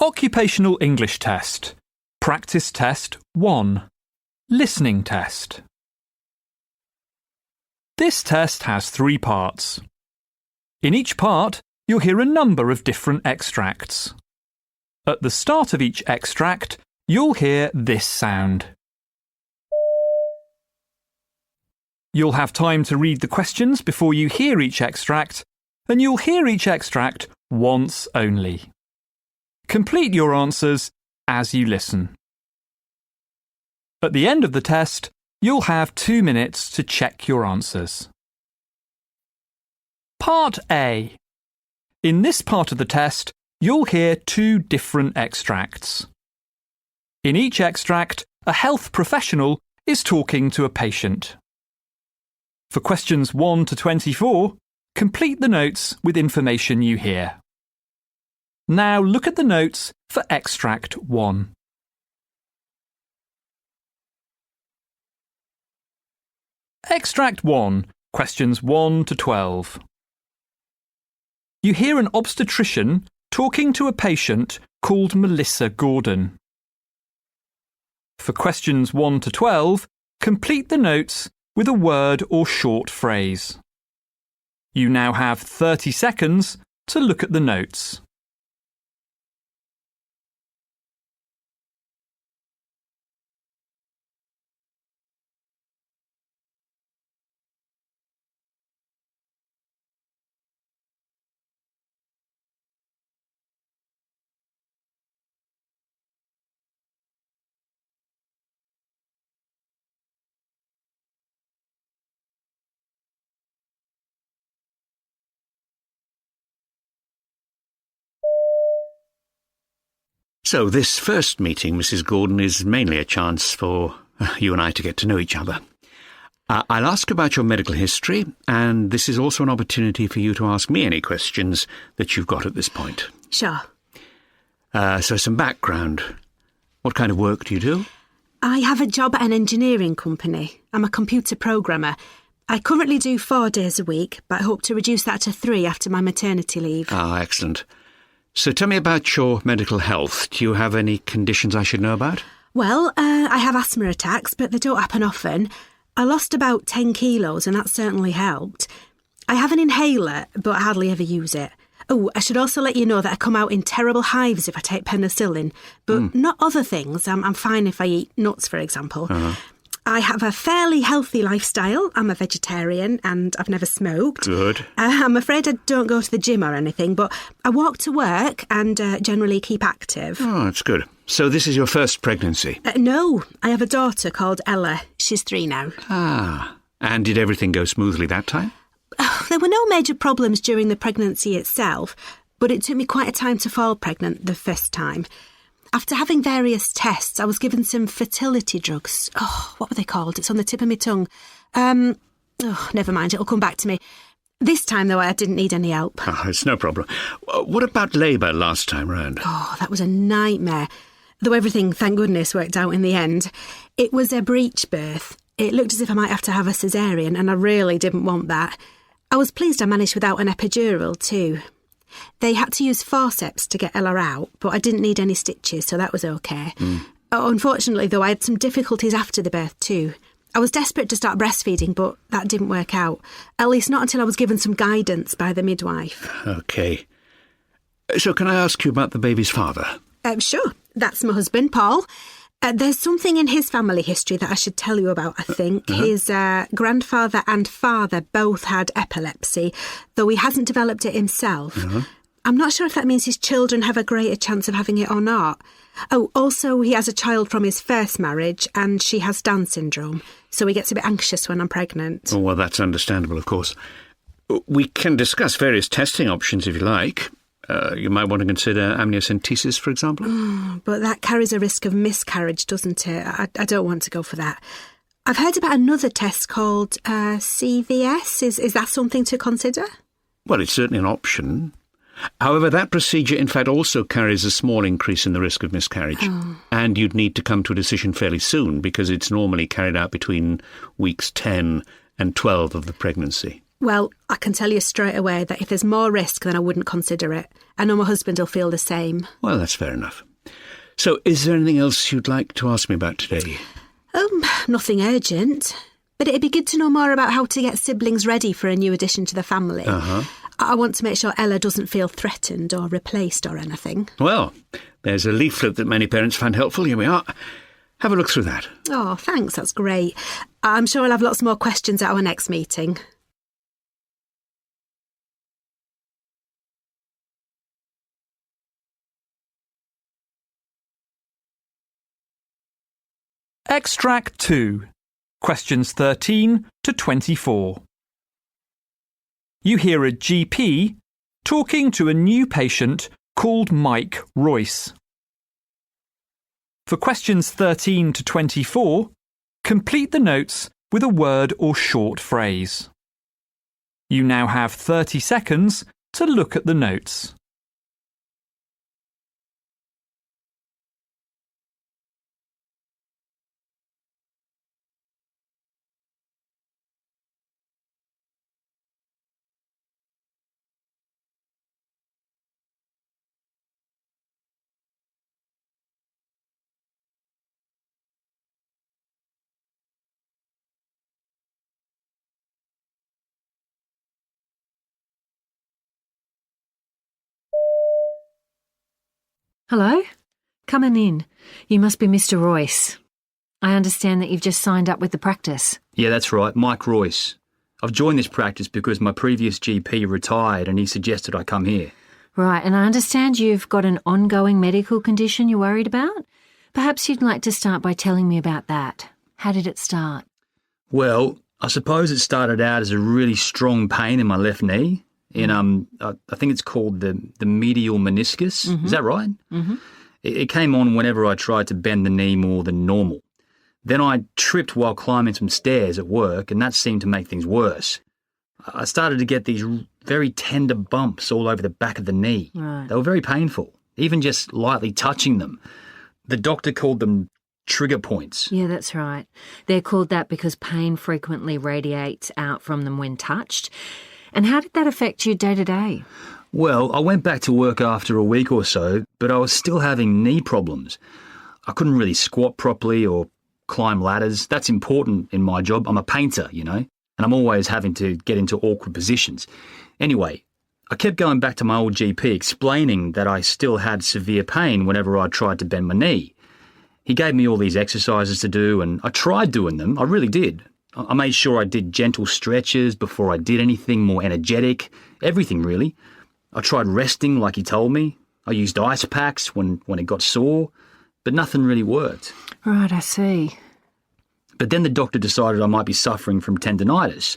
Occupational English Test. Practice Test 1. Listening Test. This test has 3 parts. In each part, you'll hear a number of different extracts. At the start of each extract, you'll hear this sound. You'll have time to read the questions before you hear each extract, and you'll hear each extract once only. Complete your answers as you listen. At the end of the test, you'll have 2 minutes to check your answers. Part A. In this part of the test, you'll hear 2 different extracts. In each extract, a health professional is talking to a patient. For questions 1 to 24, complete the notes with information you hear. Now look at the notes for extract 1. Extract 1, questions 1 to 12. You hear an obstetrician talking to a patient called Melissa Gordon. For questions 1 to 12, complete the notes with a word or short phrase. You now have 30 seconds to look at the notes. So this first meeting, Mrs. Gordon, is mainly a chance for you and I to get to know each other. I'll ask about your medical history, and this is also an opportunity for you to ask me any questions that you've got at this point. Sure. So some background. What kind of work do you do? I have a job at an engineering company. I'm a computer programmer. I currently do 4 days a week, but I hope to reduce that to 3 after my maternity leave. Ah, excellent. So tell me about your medical health. Do you have any conditions I should know about? Well, I have asthma attacks, but they don't happen often. I lost about 10 kilos and that certainly helped. I have an inhaler, but I hardly ever use it. Oh, I should also let you know that I come out in terrible hives if I take penicillin, but not other things. I'm fine if I eat nuts, for example. I have a fairly healthy lifestyle. I'm a vegetarian and I've never smoked. Good. I'm afraid I don't go to the gym or anything, but I walk to work and generally keep active. Oh, that's good. So this is your first pregnancy? No, I have a daughter called Ella. She's 3 now. Ah, and did everything go smoothly that time? There were no major problems during the pregnancy itself, but it took me quite a time to fall pregnant the first time. After having various tests, I was given some fertility drugs. Oh, what were they called? It's on the tip of my tongue. Never mind, it'll come back to me. This time, though, I didn't need any help. Oh, it's no problem. What about labour last time round? Oh, that was a nightmare. Though everything, thank goodness, worked out in the end. It was a breech birth. It looked as if I might have to have a caesarean, and I really didn't want that. I was pleased I managed without an epidural, too. They had to use forceps to get Ella out, but I didn't need any stitches, so that was okay. Unfortunately, though, I had some difficulties after the birth too. I was desperate to start breastfeeding, but that didn't work out. At least not until I was given some guidance by the midwife. OK. So can I ask you about the baby's father? Sure. That's my husband, Paul. There's something in his family history that I should tell you about, I think. His grandfather and father both had epilepsy, though he hasn't developed it himself. I'm not sure if that means his children have a greater chance of having it or not. Oh, also, he has a child from his first marriage, and she has Down syndrome, so he gets a bit anxious when I'm pregnant. Oh, well, that's understandable, of course. We can discuss various testing options if you like. You might want to consider amniocentesis, for example. But that carries a risk of miscarriage, doesn't it? I don't want to go for that. I've heard about another test called CVS. Is that something to consider? Well, it's certainly an option. However, that procedure, in fact, also carries a small increase in the risk of miscarriage. And you'd need to come to a decision fairly soon because it's normally carried out between weeks 10 and 12 of the pregnancy. Well, I can tell you straight away that if there's more risk, then I wouldn't consider it. I know my husband will feel the same. Well, that's fair enough. So, is there anything else you'd like to ask me about today? Nothing urgent. But it'd be good to know more about how to get siblings ready for a new addition to the family. I want to make sure Ella doesn't feel threatened or replaced or anything. Well, there's a leaflet that many parents find helpful. Here we are. Have a look through that. Oh, thanks, that's great. I'm sure I'll have lots more questions at our next meeting. Extract 2. Questions 13 to 24. You hear a GP talking to a new patient called Mike Royce. For questions 13 to 24, complete the notes with a word or short phrase. You now have 30 seconds to look at the notes. Hello? Coming in. You must be Mr. Royce. I understand that you've just signed up with the practice. Yeah, that's right, Mike Royce. I've joined this practice because my previous GP retired and he suggested I come here. Right, and I understand you've got an ongoing medical condition you're worried about? Perhaps you'd like to start by telling me about that. How did it start? Well, I suppose it started out as a really strong pain in my left knee. I think it's called the medial meniscus. Is that right? Mm-hmm. It came on whenever I tried to bend the knee more than normal. Then I tripped while climbing some stairs at work, and that seemed to make things worse. I started to get these very tender bumps all over the back of the knee. Right. They were very painful, even just lightly touching them. The doctor called them trigger points. Yeah, that's right. They're called that because pain frequently radiates out from them when touched. And how did that affect you day to day? Well, I went back to work after a week or so, but I was still having knee problems. I couldn't really squat properly or climb ladders. That's important in my job. I'm a painter, and I'm always having to get into awkward positions. Anyway, I kept going back to my old GP explaining that I still had severe pain whenever I tried to bend my knee. He gave me all these exercises to do, and I tried doing them. I really did. I made sure I did gentle stretches before I did anything more energetic, everything really. I tried resting like he told me. I used ice packs when it got sore, but nothing really worked. Right, I see. But then the doctor decided I might be suffering from tendinitis,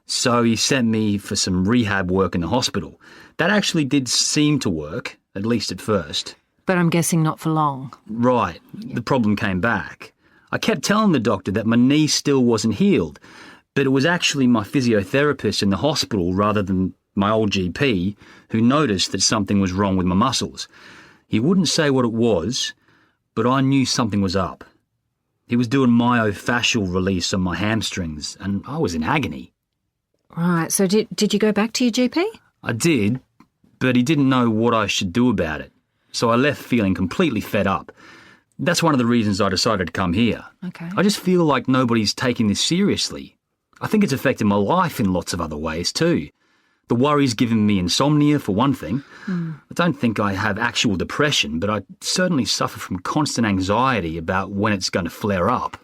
so he sent me for some rehab work in the hospital. That actually did seem to work, at least at first. But I'm guessing not for long. Right, the problem came back. I kept telling the doctor that my knee still wasn't healed, but it was actually my physiotherapist in the hospital rather than my old GP who noticed that something was wrong with my muscles. He wouldn't say what it was, but I knew something was up. He was doing myofascial release on my hamstrings, and I was in agony. Right, so did you go back to your GP? I did, but he didn't know what I should do about it, so I left feeling completely fed up. That's one of the reasons I decided to come here. Okay. I just feel like nobody's taking this seriously. I think it's affected my life in lots of other ways too. The worry's given me insomnia, for one thing. I don't think I have actual depression, but I certainly suffer from constant anxiety about when it's going to flare up.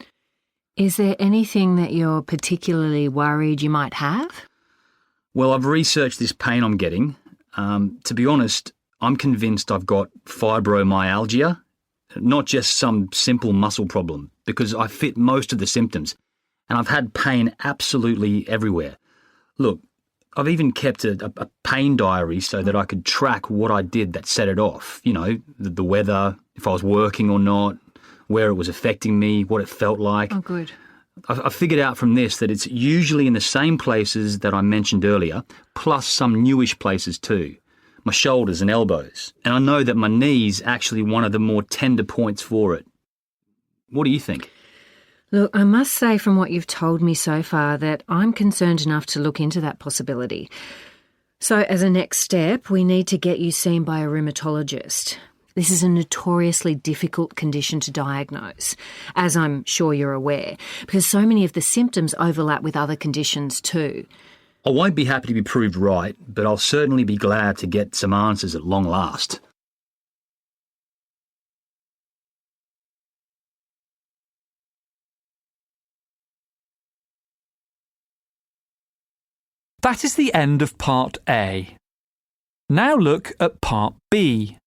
Is there anything that you're particularly worried you might have? Well, I've researched this pain I'm getting. To be honest, I'm convinced I've got fibromyalgia. Not just some simple muscle problem, because I fit most of the symptoms, and I've had pain absolutely everywhere. Look, I've even kept a pain diary so that I could track what I did that set it off. The weather, if I was working or not, where it was affecting me, what it felt like. Oh, good. I figured out from this that it's usually in the same places that I mentioned earlier, plus some newish places too. My shoulders and elbows, and I know that my knee's actually one of the more tender points for it. What do you think? Look, I must say from what you've told me so far that I'm concerned enough to look into that possibility. So as a next step, we need to get you seen by a rheumatologist. This is a notoriously difficult condition to diagnose, as I'm sure you're aware, because so many of the symptoms overlap with other conditions too. I won't be happy to be proved right, but I'll certainly be glad to get some answers at long last. That is the end of Part A. Now look at Part B.